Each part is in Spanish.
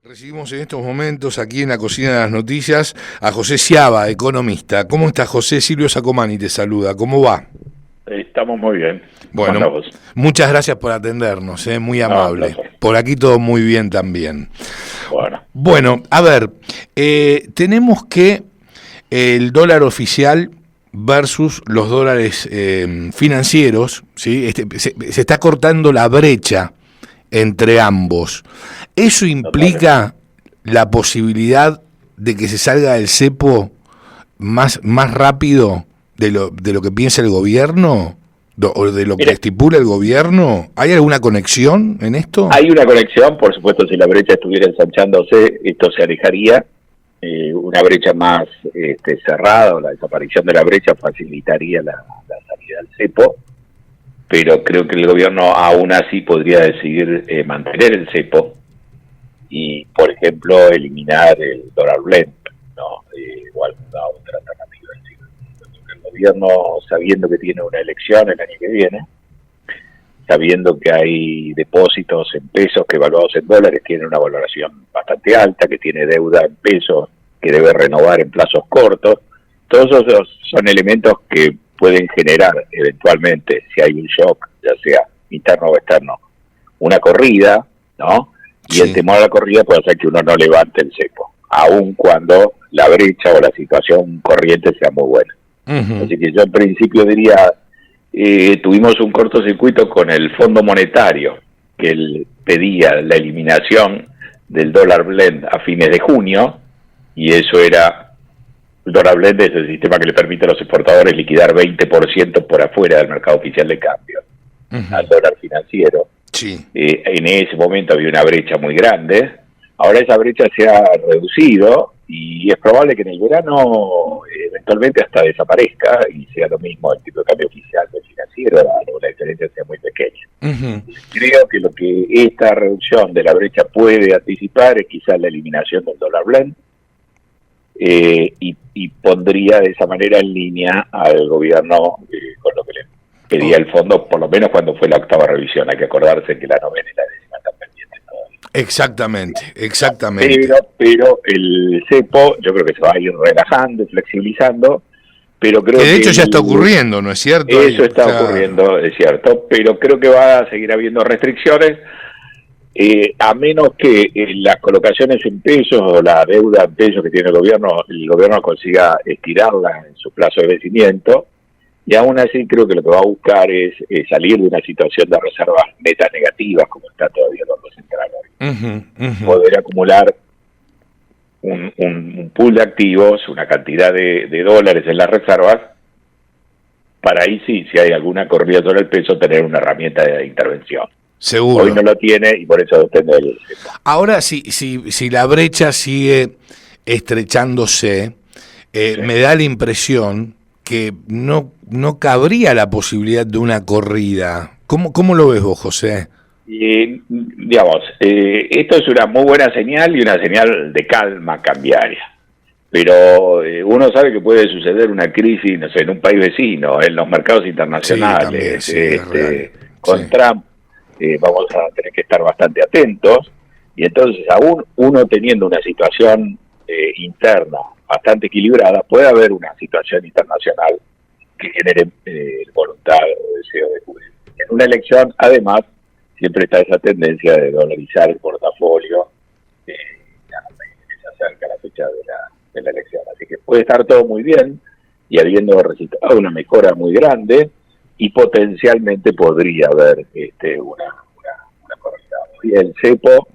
Recibimos en estos momentos aquí en la Cocina de las Noticias a José Sciaba, economista. ¿Cómo está, José? Silvio Sacomani te saluda. ¿Cómo va? Estamos muy bien. ¿Cómo Bueno, andamos? muchas gracias por atendernos, muy No, un amable. placer. Por aquí todo muy bien también. Bueno, Bueno, a ver, tenemos que el dólar oficial versus los dólares financieros, ¿sí? Se está cortando la brecha entre ambos. ¿Eso implica la posibilidad de que se salga del cepo más rápido de lo que piensa el gobierno? ¿O de lo que mire, estipula el gobierno? ¿Hay alguna conexión en esto? hay una conexión, por supuesto, si la brecha estuviera ensanchándose, esto se alejaría. Una brecha más cerrada, o la desaparición de la brecha facilitaría la salida del cepo, pero creo que el gobierno aún así podría decidir mantener el cepo y, por ejemplo, eliminar el dólar blend, ¿no? O alguna otra alternativa. Es decir, el gobierno, sabiendo que tiene una elección el año que viene, sabiendo que hay depósitos en pesos que evaluados en dólares tienen una valoración bastante alta, que tiene deuda en pesos que debe renovar en plazos cortos, todos esos son elementos que pueden generar eventualmente, si hay un shock, ya sea interno o externo, una corrida, ¿no? Y el temor a la corrida puede hacer que uno no levante el cepo, aun cuando la brecha o la situación corriente sea muy buena. Así que yo en principio diría, tuvimos un cortocircuito con el Fondo Monetario, que él pedía la eliminación del dólar blend a fines de junio, y eso era, el dólar blend es el sistema que le permite a los exportadores liquidar 20% por afuera del mercado oficial de cambio, al dólar financiero. Sí. En ese momento había una brecha muy grande, ahora esa brecha se ha reducido y es probable que en el verano eventualmente hasta desaparezca y sea lo mismo el tipo de cambio oficial del financiero, la diferencia sea muy pequeña. Creo que lo que esta reducción de la brecha puede anticipar es quizás la eliminación del dólar blend, y pondría de esa manera en línea al gobierno con lo que le pedía el fondo, por lo menos cuando fue la octava revisión. Hay que acordarse que la novena y la décima están pendientes todavía. Exactamente. Pero el cepo yo creo que se va a ir relajando y flexibilizando, pero creo que de hecho ya está ocurriendo, ¿no es cierto? Eso está ocurriendo, es cierto, pero creo que va a seguir habiendo restricciones, a menos que las colocaciones en pesos o la deuda en pesos que tiene el gobierno consiga estirarla en su plazo de vencimiento, y aún así creo que lo que va a buscar es salir de una situación de reservas netas negativas, como está todavía el Banco Central hoy. Poder acumular un pool de activos, una cantidad de dólares en las reservas, para ahí sí, si hay alguna corrida sobre el peso, tener una herramienta de intervención. Seguro. Hoy no lo tiene y por eso depende del cepo. Ahora, si la brecha sigue estrechándose, sí, me da la impresión que no cabría la posibilidad de una corrida. ¿Cómo lo ves vos, José? Digamos, esto es una muy buena señal y una señal de calma cambiaria. Pero uno sabe que puede suceder una crisis, no sé, en un país vecino, en los mercados internacionales, sí, también, con sí. Trump. Vamos a tener que estar bastante atentos, y entonces aún uno teniendo una situación interna bastante equilibrada, puede haber una situación internacional que genere voluntad o deseo de cubrir. En una elección, además, siempre está esa tendencia de dolarizar el portafolio, que se acerca la fecha de la elección. Así que puede estar todo muy bien, y habiendo registrado una mejora muy grande, y potencialmente podría haber una corrida. Y el cepo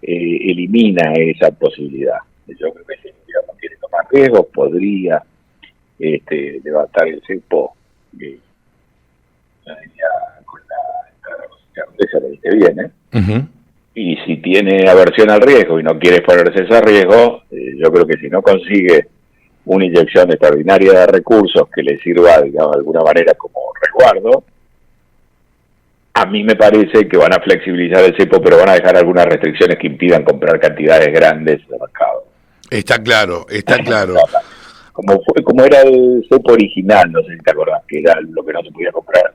elimina esa posibilidad. Yo creo que si el gobierno quiere tomar riesgos, podría levantar el cepo con la certeza de que viene. Y si tiene aversión al riesgo y no quiere exponerse a ese riesgo, yo creo que si no consigue una inyección extraordinaria de recursos que le sirva, digamos, de alguna manera como resguardo, a mí me parece que van a flexibilizar el cepo, pero van a dejar algunas restricciones que impidan comprar cantidades grandes de mercado. Está claro. Como era el cepo original, no sé si te acordás, que era lo que no se podía comprar.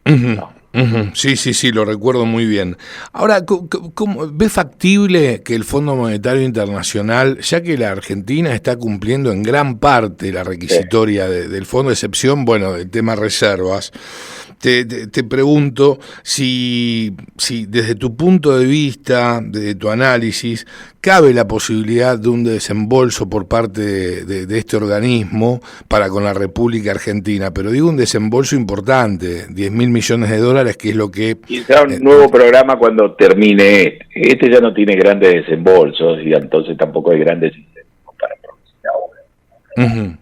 No. Ujú, sí, sí, sí, lo recuerdo muy bien. Ahora, ¿cómo ve factible que el Fondo Monetario Internacional, ya que la Argentina está cumpliendo en gran parte la Sí. requisitoria del fondo, de excepción, bueno, del tema reservas, te pregunto si desde tu punto de vista, desde tu análisis, cabe la posibilidad de un desembolso por parte de este organismo para con la República Argentina, pero digo un desembolso importante, 10.000 millones de dólares, que es lo que... Quizá un nuevo programa cuando termine este. Este ya no tiene grandes desembolsos y entonces tampoco hay grandes incentivos para producir ahora. Uh-huh.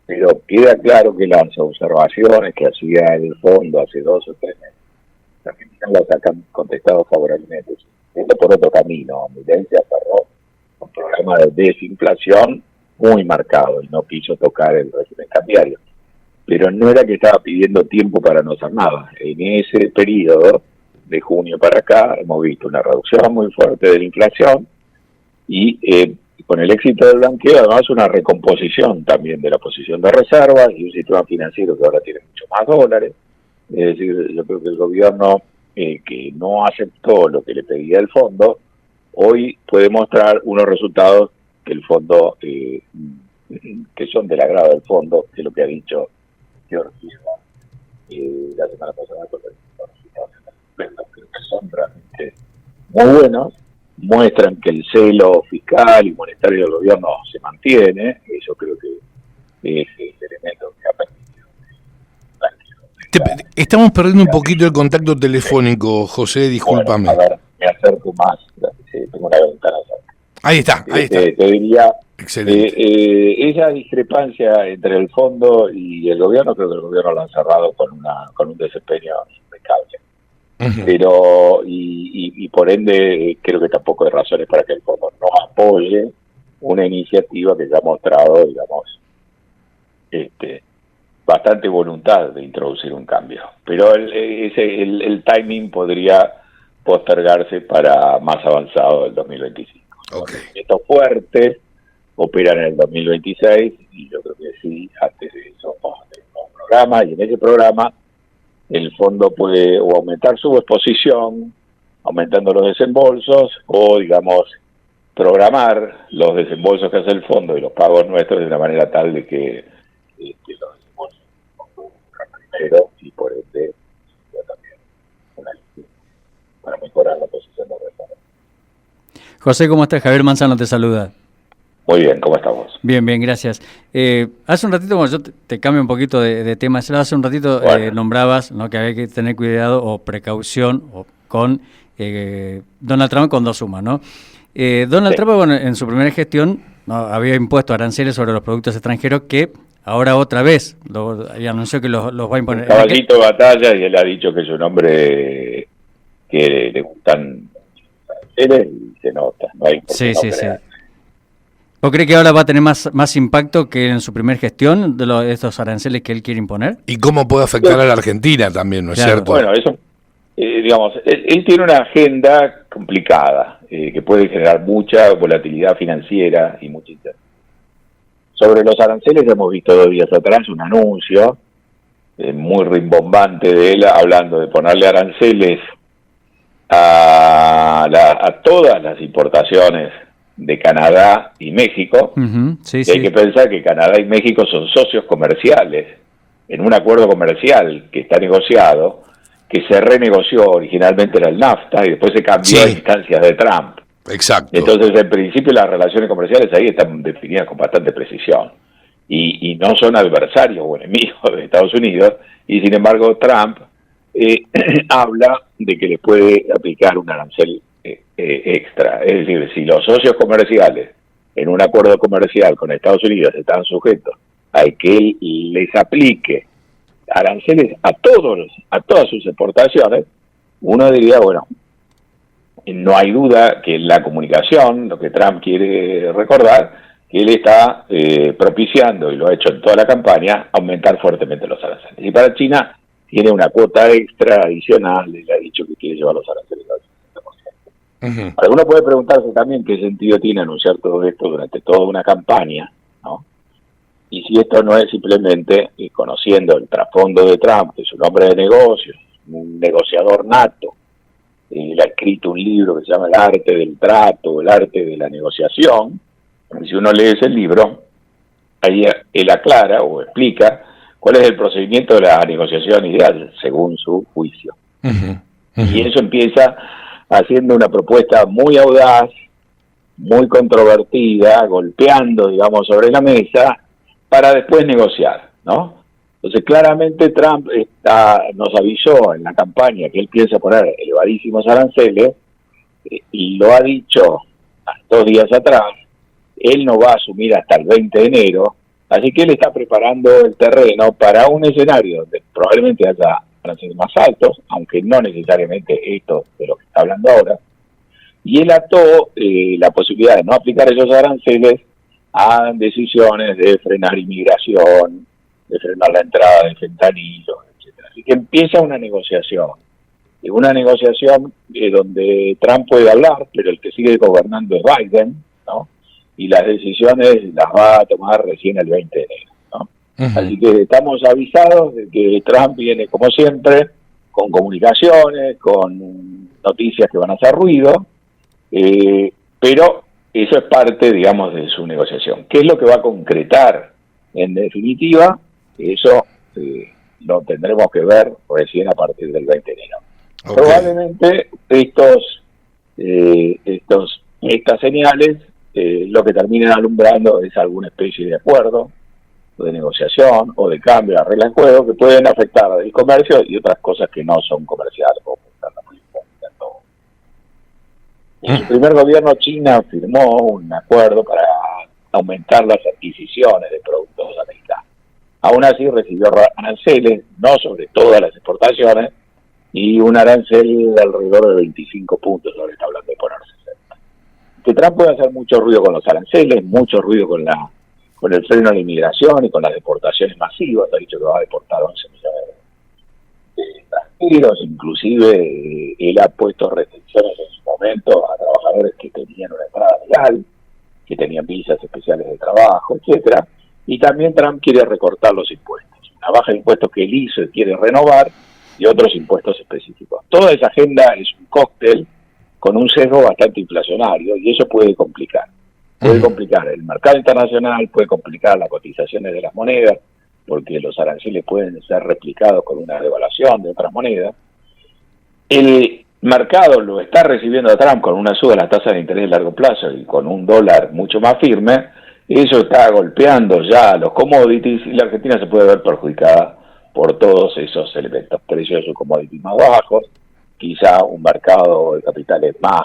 Pero queda claro que las observaciones que hacía el fondo hace 2 o 3 meses, también las han contestado favorablemente. Yendo por otro camino, Milei se aferró a un programa de desinflación muy marcado y no quiso tocar el régimen cambiario. Pero no era que estaba pidiendo tiempo para no hacer nada. En ese periodo, de junio para acá, hemos visto una reducción muy fuerte de la inflación y con el éxito del blanqueo, además una recomposición también de la posición de reservas y un sistema financiero que ahora tiene mucho más dólares. Es decir, yo creo que el gobierno que no aceptó lo que le pedía el fondo, hoy puede mostrar unos resultados que el fondo, que son del agrado del fondo, que es lo que ha dicho Georgina la semana pasada con los resultados creo que son realmente muy buenos, muestran que el celo fiscal y monetario del gobierno se mantiene. Eso creo que es el elemento que ha permitido. Estamos perdiendo un poquito el contacto telefónico, José, discúlpame. Bueno, a ver, me acerco más, tengo una ventana cerca. Ahí está, ahí está. Te diría, excelente. esa discrepancia entre el fondo y el gobierno, creo que el gobierno lo ha cerrado con un desempeño impecable. Uh-huh. Pero y por ende creo que tampoco hay razones para que el fondo no apoye una iniciativa que ya ha mostrado, digamos, bastante voluntad de introducir un cambio, pero el timing podría postergarse para más avanzado del 2025. Okay. Estos fuertes operan en el 2026 y yo creo que sí, antes de eso vamos a tener un programa, y en ese programa el fondo puede o aumentar su exposición, aumentando los desembolsos, o digamos programar los desembolsos que hace el fondo y los pagos nuestros de una manera tal de que los desembolsos primero y por ende también una para mejorar la posición de reserva. José, ¿cómo estás? Javier Manzano te saluda. Muy bien, ¿cómo estamos? Bien, bien, gracias. Hace un ratito, bueno, yo te cambio un poquito de tema. Hace un ratito nombrabas, ¿no?, que había que tener cuidado o precaución con Donald Trump con dos sumas, ¿no? Donald Trump, bueno, en su primera gestión, ¿no?, había impuesto aranceles sobre los productos extranjeros que ahora otra vez y anunció que los va a imponer. Caballito de batalla, y él ha dicho que es un hombre que le gustan aranceles y se nota. No hay por qué no creer. ¿O cree que ahora va a tener más impacto que en su primera gestión de estos aranceles que él quiere imponer? ¿Y cómo puede afectar a la Argentina también, no es cierto? Bueno, eso, digamos, él tiene una agenda complicada, que puede generar mucha volatilidad financiera y mucha incertidumbre. Sobre los aranceles hemos visto 2 días atrás un anuncio muy rimbombante de él, hablando de ponerle aranceles a todas las importaciones de Canadá y México. Y hay que pensar que Canadá y México son socios comerciales en un acuerdo comercial que está negociado, que se renegoció. Originalmente era el NAFTA y después se cambió a instancias de Trump. Exacto. Entonces, en principio, las relaciones comerciales ahí están definidas con bastante precisión y no son adversarios o enemigos de Estados Unidos, y sin embargo Trump habla de que le puede aplicar un arancel extra. Es decir, si los socios comerciales en un acuerdo comercial con Estados Unidos están sujetos a que él les aplique aranceles a todas sus exportaciones, uno diría, bueno, no hay duda que la comunicación, lo que Trump quiere recordar, que él está propiciando, y lo ha hecho en toda la campaña, aumentar fuertemente los aranceles. Y para China tiene una cuota extra adicional, le ha dicho que quiere llevar los aranceles al 50%. Ahora, uno puede preguntarse también qué sentido tiene anunciar todo esto durante toda una campaña, ¿no? Y si esto no es simplemente, conociendo el trasfondo de Trump, que es un hombre de negocios, un negociador nato. Él ha escrito un libro que se llama El arte del trato, el arte de la negociación. Si uno lee ese libro, ahí él aclara o explica cuál es el procedimiento de la negociación ideal, según su juicio. Y eso empieza haciendo una propuesta muy audaz, muy controvertida, golpeando, digamos, sobre la mesa, para después negociar, ¿no? Entonces, claramente Trump nos avisó en la campaña que él piensa poner elevadísimos aranceles, y lo ha dicho 2 días atrás. Él no va a asumir hasta el 20 de enero, así que él está preparando el terreno para un escenario donde probablemente haya aranceles más altos, aunque no necesariamente esto de lo que está hablando ahora, y él ató la posibilidad de no aplicar esos aranceles a decisiones de frenar inmigración, de frenar la entrada de fentanilo, etcétera. Así que empieza una negociación donde Trump puede hablar, pero el que sigue gobernando es Biden, ¿no? Y las decisiones las va a tomar recién el 20 de enero, ¿no? Así que estamos avisados de que Trump viene, como siempre, con comunicaciones, con noticias que van a hacer ruido, pero eso es parte, digamos, de su negociación. ¿Qué es lo que va a concretar en definitiva? Eso lo tendremos que ver recién a partir del 20 de enero. Okay. Probablemente estas señales lo que terminen alumbrando es alguna especie de acuerdo, o de negociación, o de cambio de reglas de juego que pueden afectar el comercio y otras cosas que no son comerciales, como en su primer gobierno, China firmó un acuerdo para aumentar las adquisiciones de productos americanos. Aún así recibió aranceles, no sobre todas las exportaciones, y un arancel de alrededor de 25 puntos, ahora está hablando de poner 60. Que Trump puede hacer mucho ruido con los aranceles, mucho ruido con el freno a la inmigración y con las deportaciones masivas. Ha dicho que va a deportar 11 millones de extranjeros, inclusive él ha puesto restricciones en su momento a trabajadores que tenían una entrada legal, que tenían visas especiales de trabajo, etcétera. Y también Trump quiere recortar los impuestos, una baja de impuestos que él hizo y quiere renovar, y otros impuestos específicos. Toda esa agenda es un cóctel con un sesgo bastante inflacionario, y eso puede complicar. Puede complicar el mercado internacional, puede complicar las cotizaciones de las monedas, porque los aranceles pueden ser replicados con una devaluación de otras monedas. El mercado lo está recibiendo a Trump con una suba de las tasas de interés de largo plazo y con un dólar mucho más firme. Eso está golpeando ya los commodities, y la Argentina se puede ver perjudicada por todos esos elementos. Precios de sus commodities más bajos, quizá un mercado de capitales más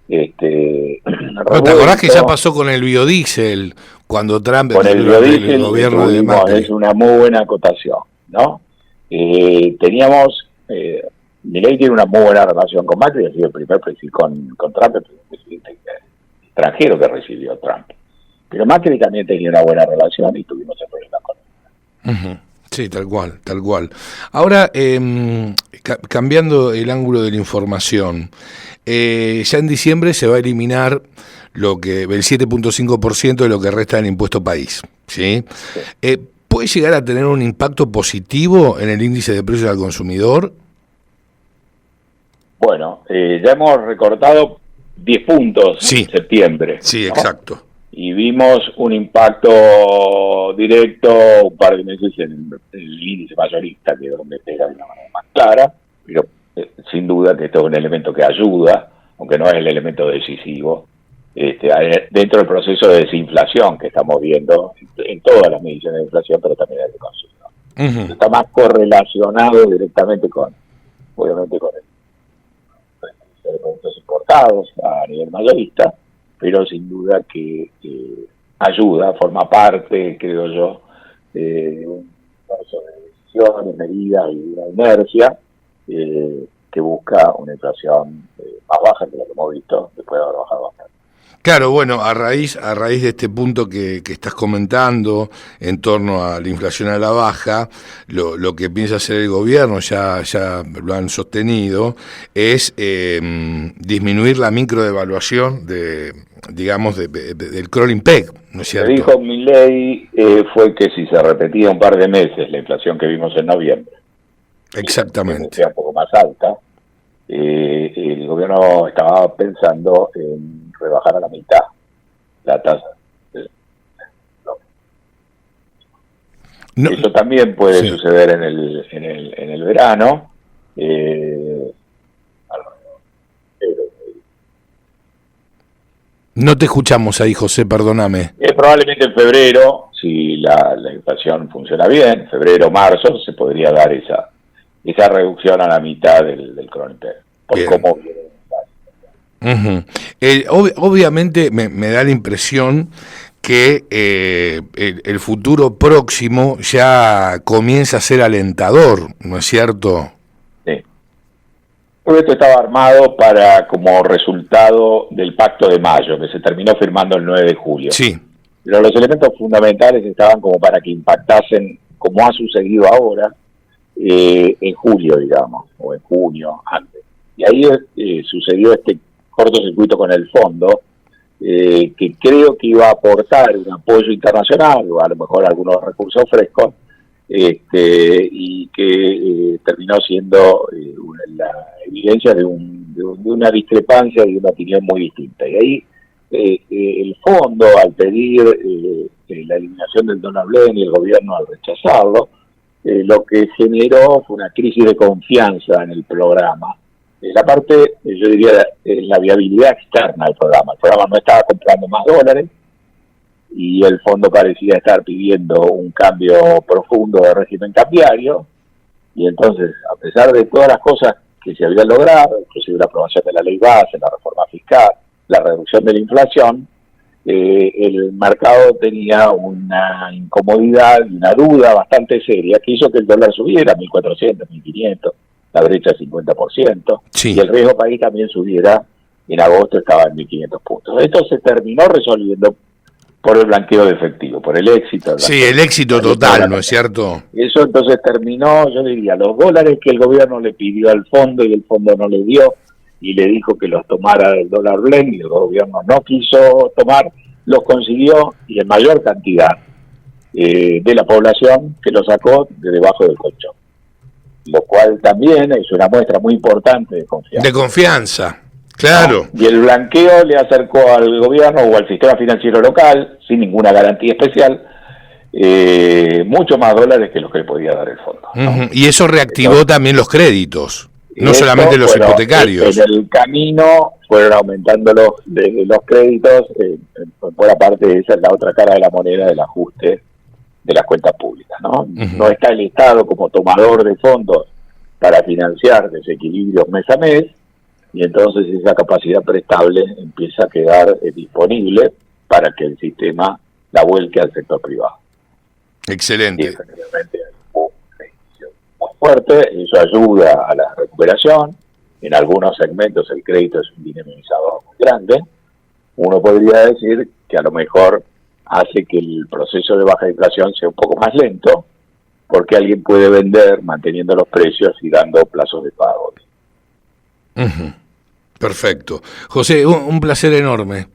¿te acordás que ya pasó con el biodiesel cuando Trump con el gobierno de Macri? Es una muy buena acotación, ¿no? Teníamos Milei tiene una muy buena relación con Macri, ha sido el primer presidente con Trump, el primer presidente extranjero que recibió Trump. Pero Macri también tenía una buena relación y tuvimos el problema con él. Sí, tal cual. Ahora, cambiando el ángulo de la información, ya en diciembre se va a eliminar el 7.5% de lo que resta del impuesto país, ¿sí? ¿Puede llegar a tener un impacto positivo en el índice de precios al consumidor? Bueno, ya hemos recortado 10 puntos en septiembre. Sí, ¿no? Exacto. Y vimos un impacto directo un par de meses en el índice mayorista, que es donde pega de una manera más clara, pero sin duda que esto es un elemento que ayuda, aunque no es el elemento decisivo, dentro del proceso de desinflación que estamos viendo en todas las mediciones de inflación, pero también en el consumidor. Está más correlacionado directamente obviamente con el productos importados a nivel mayorista, pero sin duda que ayuda, forma parte, creo yo, de un proceso de decisiones, medidas y una inercia que busca una inflación más baja que la que hemos visto después de haber bajado bastante. Claro, bueno, a raíz de este punto que estás comentando en torno a la inflación a la baja, lo que piensa hacer el gobierno, ya lo han sostenido, es disminuir la microdevaluación del crawling peg, ¿no es cierto? Lo que dijo Milei fue que si se repetía un par de meses la inflación que vimos en noviembre, Exactamente. Sea un poco más alta. El gobierno estaba pensando en rebajar a la mitad la tasa. No, eso también puede suceder en el verano. No te escuchamos ahí, José, perdóname. Probablemente en febrero, si la inflación funciona bien, febrero, marzo, se podría dar esa reducción a la mitad del Cronipeg. Por cómo viene. Obviamente me da la impresión que el futuro próximo ya comienza a ser alentador, ¿no es cierto? Sí. Todo esto estaba armado como resultado del Pacto de Mayo, que se terminó firmando el 9 de julio. Sí. Pero los elementos fundamentales estaban como para que impactasen, como ha sucedido ahora, en julio, digamos, o en junio, antes. Y ahí sucedió este cortocircuito con el fondo, que creo que iba a aportar un apoyo internacional, o a lo mejor algunos recursos frescos, y que terminó siendo la evidencia de una discrepancia y una opinión muy distinta. Y ahí el fondo, al pedir la eliminación del dólar blend y el gobierno al rechazarlo, lo que generó fue una crisis de confianza en el programa. La parte, yo diría, la viabilidad externa del programa. El programa no estaba comprando más dólares y el fondo parecía estar pidiendo un cambio profundo de régimen cambiario, y entonces, a pesar de todas las cosas que se habían logrado, inclusive la aprobación de la ley base, la reforma fiscal, la reducción de la inflación, el mercado tenía una incomodidad y una duda bastante seria que hizo que el dólar subiera a 1.400, 1.500, la brecha 50%, sí. Y el riesgo país también subiera, en agosto estaba en 1.500 puntos. Esto se terminó resolviendo por el blanqueo de efectivo, por el éxito. Sí, el éxito total, ¿no es cierto? Eso entonces terminó, yo diría, los dólares que el gobierno le pidió al fondo y el fondo no le dio, y le dijo que los tomara del dólar blend, y el gobierno no quiso tomar, los consiguió y en mayor cantidad de la población, que lo sacó de debajo del colchón. Lo cual también es una muestra muy importante de confianza. De confianza, claro. Y el blanqueo le acercó al gobierno o al sistema financiero local, sin ninguna garantía especial, mucho más dólares que los que le podía dar el fondo, ¿no? Y eso reactivó también los créditos, no solamente los hipotecarios. En el camino fueron aumentando los créditos, por aparte esa es la otra cara de la moneda del ajuste de las cuentas públicas, ¿no? No está el Estado como tomador de fondos para financiar desequilibrios mes a mes, y entonces esa capacidad prestable empieza a quedar disponible para que el sistema la vuelque al sector privado. Excelente. Y efectivamente hay una decisión muy fuerte, eso ayuda a la recuperación. En algunos segmentos el crédito es un dinamizador muy grande. Uno podría decir que a lo mejor hace que el proceso de baja inflación sea un poco más lento, porque alguien puede vender manteniendo los precios y dando plazos de pago. Perfecto. José, un placer enorme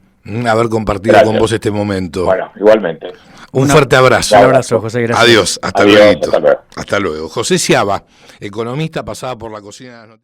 haber compartido con vos este momento. Bueno, igualmente. Un fuerte abrazo. Un abrazo, José, gracias. Adiós, hasta Adiós, luego. hasta luego. Hasta luego. José Ciaba, economista, pasaba por la cocina de las noticias.